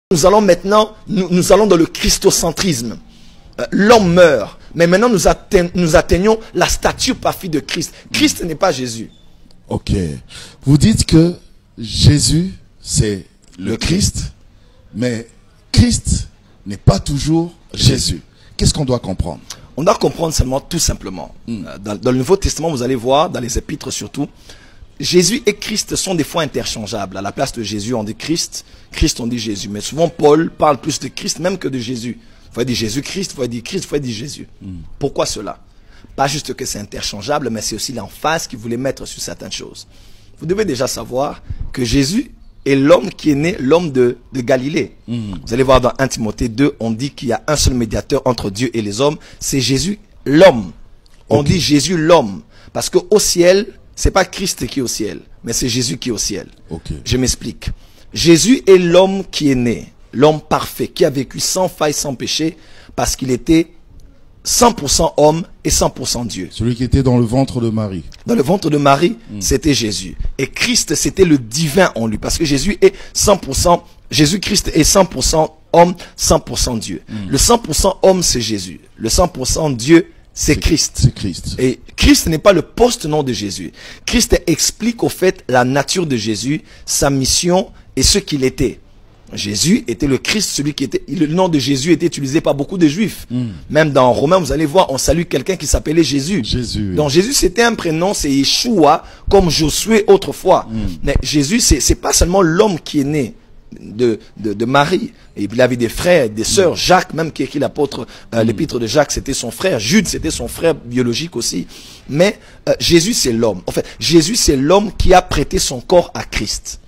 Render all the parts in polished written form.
Nous allons maintenant, nous allons dans le christocentrisme. L'homme meurt, mais maintenant nous atteignons la stature parfaite de Christ. Christ n'est pas Jésus. Ok. Vous dites que Jésus, c'est le Christ, mais Christ n'est pas toujours Jésus. Qu'est-ce qu'on doit comprendre? On doit comprendre seulement tout simplement. Dans le Nouveau Testament, vous allez voir, dans les épîtres surtout, Jésus et Christ sont des fois interchangeables. À la place de Jésus, on dit Christ, Christ, on dit Jésus. Mais souvent, Paul parle plus de Christ même que de Jésus. Il faut dire Jésus-Christ, il faut dire Christ, il faut dire Jésus. Pourquoi cela? Pas juste que c'est interchangeable, mais c'est aussi l'emphase qu'il voulait mettre sur certaines choses. Vous devez déjà savoir que Jésus est l'homme qui est né, l'homme de Galilée. Vous allez voir dans 1 Timothée 2, on dit qu'il y a un seul médiateur entre Dieu et les hommes, c'est Jésus l'homme. On dit Jésus l'homme, parce qu'au ciel, c'est pas Christ qui est au ciel, mais c'est Jésus qui est au ciel. Je m'explique. Jésus est l'homme qui est né, l'homme parfait, qui a vécu sans faille, sans péché, parce qu'il était 100% homme et 100% Dieu. Celui qui était dans le ventre de Marie. Dans le ventre de Marie, c'était Jésus. Et Christ, c'était le divin en lui, parce que Jésus est 100%, Jésus-Christ est 100% homme, 100% Dieu. Le 100% homme, c'est Jésus. Le 100% Dieu, c'est Christ. C'est Christ. Et Christ n'est pas le post-nom de Jésus. Christ explique au fait la nature de Jésus, sa mission et ce qu'il était. Jésus était le Christ, celui qui était... Le nom de Jésus était utilisé par beaucoup de Juifs. Même dans Romains, vous allez voir, on salue quelqu'un qui s'appelait Jésus. Jésus. Donc Jésus, c'était un prénom, c'est Yeshua, comme Josué autrefois. Mais Jésus, c'est pas seulement l'homme qui est né de Marie. Et il avait des frères, des sœurs. Jacques, même qui écrit l'apôtre, l'épître de Jacques, c'était son frère. Jude, c'était son frère biologique aussi. Mais Jésus, c'est l'homme. En fait, Jésus, c'est l'homme qui a prêté son corps à Christ.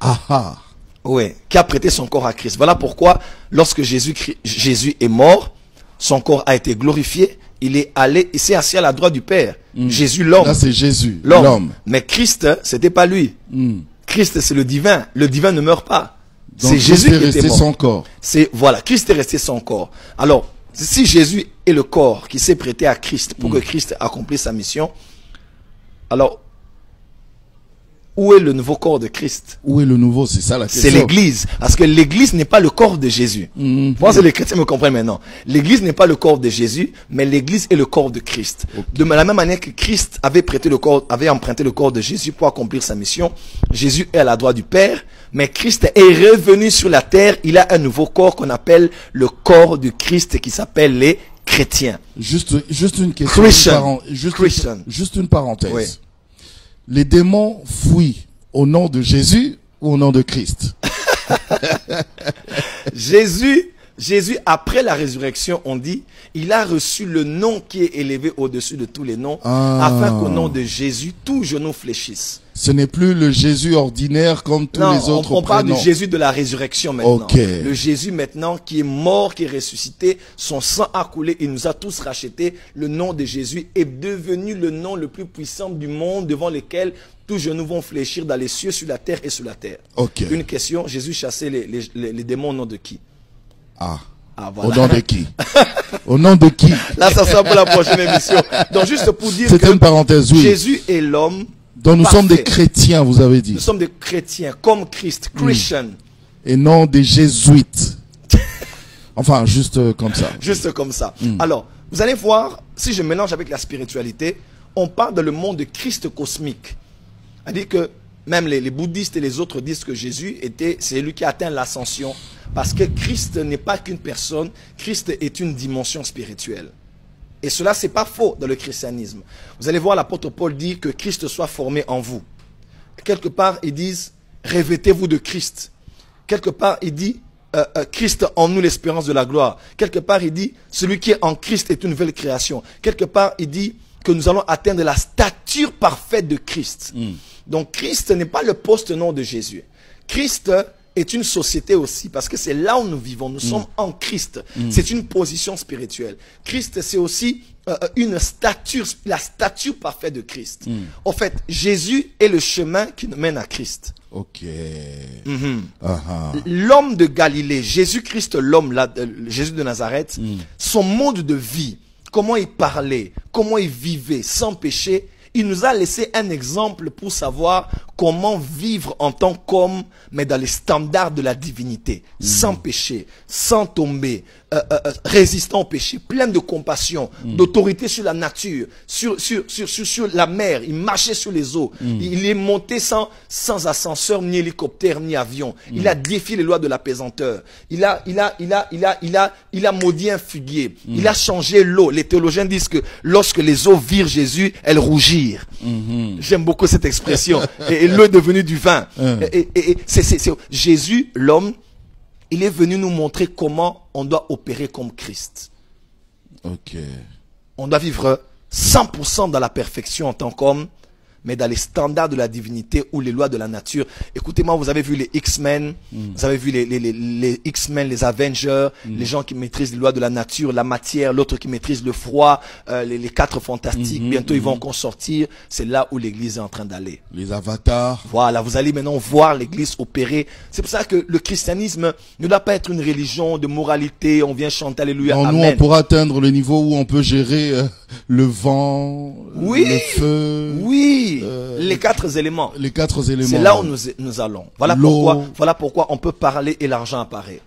Ah. Oui, qui a prêté son corps à Christ. Voilà pourquoi, lorsque Jésus est mort, son corps a été glorifié. Il est allé, il s'est assis à la droite du Père. Jésus, l'homme. Là, c'est Jésus, l'homme. Mais Christ, c'était pas lui. Christ, c'est le divin. Le divin ne meurt pas. C'est Jésus qui était mort. Son corps. Voilà, Christ est resté son corps. Alors, si Jésus est le corps qui s'est prêté à Christ pour que Christ accomplisse sa mission, alors, où est le nouveau corps de Christ? Où est le nouveau? C'est ça la question. C'est l'église. Parce que l'église n'est pas le corps de Jésus. Je pense que les chrétiens me comprennent maintenant. L'église n'est pas le corps de Jésus, mais l'église est le corps de Christ. De la même manière que Christ avait emprunté le corps de Jésus pour accomplir sa mission, Jésus est à la droite du Père, mais Christ est revenu sur la terre. Il a un nouveau corps qu'on appelle le corps du Christ qui s'appelle les chrétiens. Juste une question. Juste une parenthèse. Oui. Les démons fuient au nom de Jésus ou au nom de Christ? Jésus, après la résurrection, on dit, il a reçu le nom qui est élevé au-dessus de tous les noms, afin qu'au nom de Jésus, tout genou fléchisse. Ce n'est plus le Jésus ordinaire comme tous les autres on parle prénoms. du Jésus de la résurrection maintenant. Okay. Le Jésus maintenant qui est mort, qui est ressuscité, son sang a coulé, il nous a tous rachetés. Le nom de Jésus est devenu le nom le plus puissant du monde devant lequel tous genoux vont fléchir dans les cieux, sur la terre et sous la terre. Okay. Une question, Jésus chassait les démons au nom de qui? Voilà. Au nom de qui? Au nom de qui? Là, ça sera pour la prochaine émission. Donc, juste pour dire que une parenthèse, oui. Jésus est l'homme. Donc, nous sommes des chrétiens, vous avez dit. Nous sommes des chrétiens, comme Christ, Christian. Et non des jésuites. Enfin, juste comme ça. Juste comme ça. Alors, vous allez voir, si je mélange avec la spiritualité, on parle dans le monde de Christ cosmique. C'est-à-dire que même les bouddhistes et les autres disent que Jésus c'est lui qui a atteint l'ascension. Parce que Christ n'est pas qu'une personne, Christ est une dimension spirituelle. Et cela, c'est pas faux dans le christianisme. Vous allez voir l'apôtre Paul dire que Christ soit formé en vous. Quelque part, ils disent, revêtez-vous de Christ. Quelque part, il dit, Christ en nous l'espérance de la gloire. Quelque part, il dit, celui qui est en Christ est une nouvelle création. Quelque part, il dit que nous allons atteindre la stature parfaite de Christ. Donc, Christ n'est pas le post-nom de Jésus. Christ est une société aussi, parce que c'est là où nous vivons. Nous sommes en Christ. C'est une position spirituelle. Christ, c'est aussi une stature, la stature parfaite de Christ. En fait, Jésus est le chemin qui nous mène à Christ. Ok. L'homme de Galilée, Jésus-Christ, Jésus de Nazareth, son mode de vie, comment il parlait, comment il vivait sans péché, Il nous a laissé un exemple pour savoir comment vivre en tant qu'homme, mais dans les standards de la divinité, sans péché, sans tomber, résistant au péché, plein de compassion, d'autorité sur la nature, sur la mer. Il marchait sur les eaux. Il est monté sans ascenseur, ni hélicoptère, ni avion. Il a défié les lois de la pesanteur. Il a maudit un figuier. Il a changé l'eau. Les théologiens disent que lorsque les eaux virent Jésus, elles rougirent. J'aime beaucoup cette expression. Et l'eau est devenue du vin. Et c'est Jésus, l'homme, il est venu nous montrer comment on doit opérer comme Christ. Ok. On doit vivre 100% dans la perfection en tant qu'homme, mais dans les standards de la divinité ou les lois de la nature. Écoutez-moi, vous avez vu les X-Men, vous avez vu les X-Men, les Avengers, les gens qui maîtrisent les lois de la nature, la matière, l'autre qui maîtrise le froid, les quatre fantastiques, bientôt ils vont encore sortir. C'est là où l'église est en train d'aller. Les avatars. Voilà, vous allez maintenant voir l'église opérer. C'est pour ça que le christianisme ne doit pas être une religion de moralité, on vient chanter Alléluia, Non, Amen. nous, on pourra atteindre le niveau où on peut gérer le vent, Oui, le feu. oui. Les quatre éléments. Les quatre éléments. C'est là où nous allons. Voilà pourquoi on peut parler et l'argent apparaît.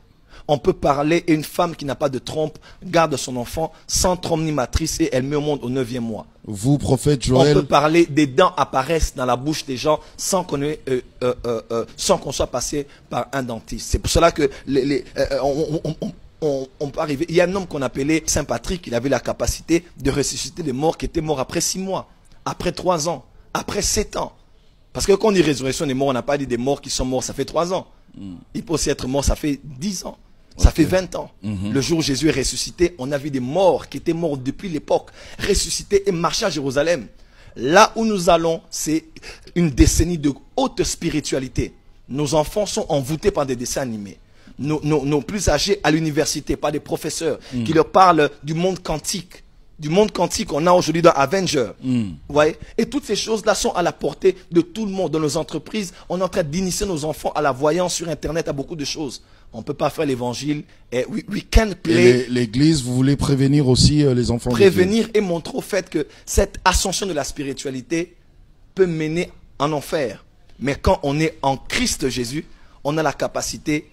On peut parler et une femme qui n'a pas de trompe garde son enfant sans trompe ni matrice et elle met au monde au 9e mois. Vous, prophète On Joël. peut parler, des dents apparaissent dans la bouche des gens sans qu'on soit passé par un dentiste. C'est pour cela que on peut arriver. Il y a un homme qu'on appelait Saint Patrick, il avait la capacité de ressusciter des morts qui étaient morts après 6 mois, après 3 ans, après 7 ans. Parce que quand on dit résurrection des morts, on n'a pas dit des morts qui sont morts, ça fait 3 ans. Il peut aussi être mort, ça fait 10 ans. Ça fait 20 ans. Le jour où Jésus est ressuscité, on a vu des morts qui étaient morts depuis l'époque, ressuscités et marcher à Jérusalem. Là où nous allons, c'est une décennie de haute spiritualité. Nos enfants sont envoûtés par des dessins animés. Nos plus âgés à l'université, par des professeurs qui leur parlent du monde quantique. Du monde quantique qu'on a aujourd'hui dans Avenger. Vous voyez? Et toutes ces choses-là sont à la portée de tout le monde. Dans nos entreprises, on est en train d'initier nos enfants à la voyance sur Internet, à beaucoup de choses. On ne peut pas faire l'évangile. Et we can play. L'église, vous voulez prévenir aussi les enfants. Prévenir et montrer au fait que cette ascension de la spiritualité peut mener en enfer. Mais quand on est en Christ Jésus, on a la capacité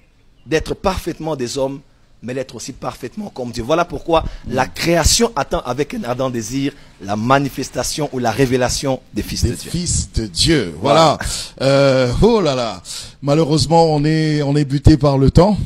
d'être parfaitement des hommes, mais d'être aussi parfaitement comme Dieu. Voilà pourquoi la création attend avec un ardent désir la manifestation ou la révélation des fils de Dieu. Fils de Dieu, voilà. Oh là là. Malheureusement, on est buté par le temps.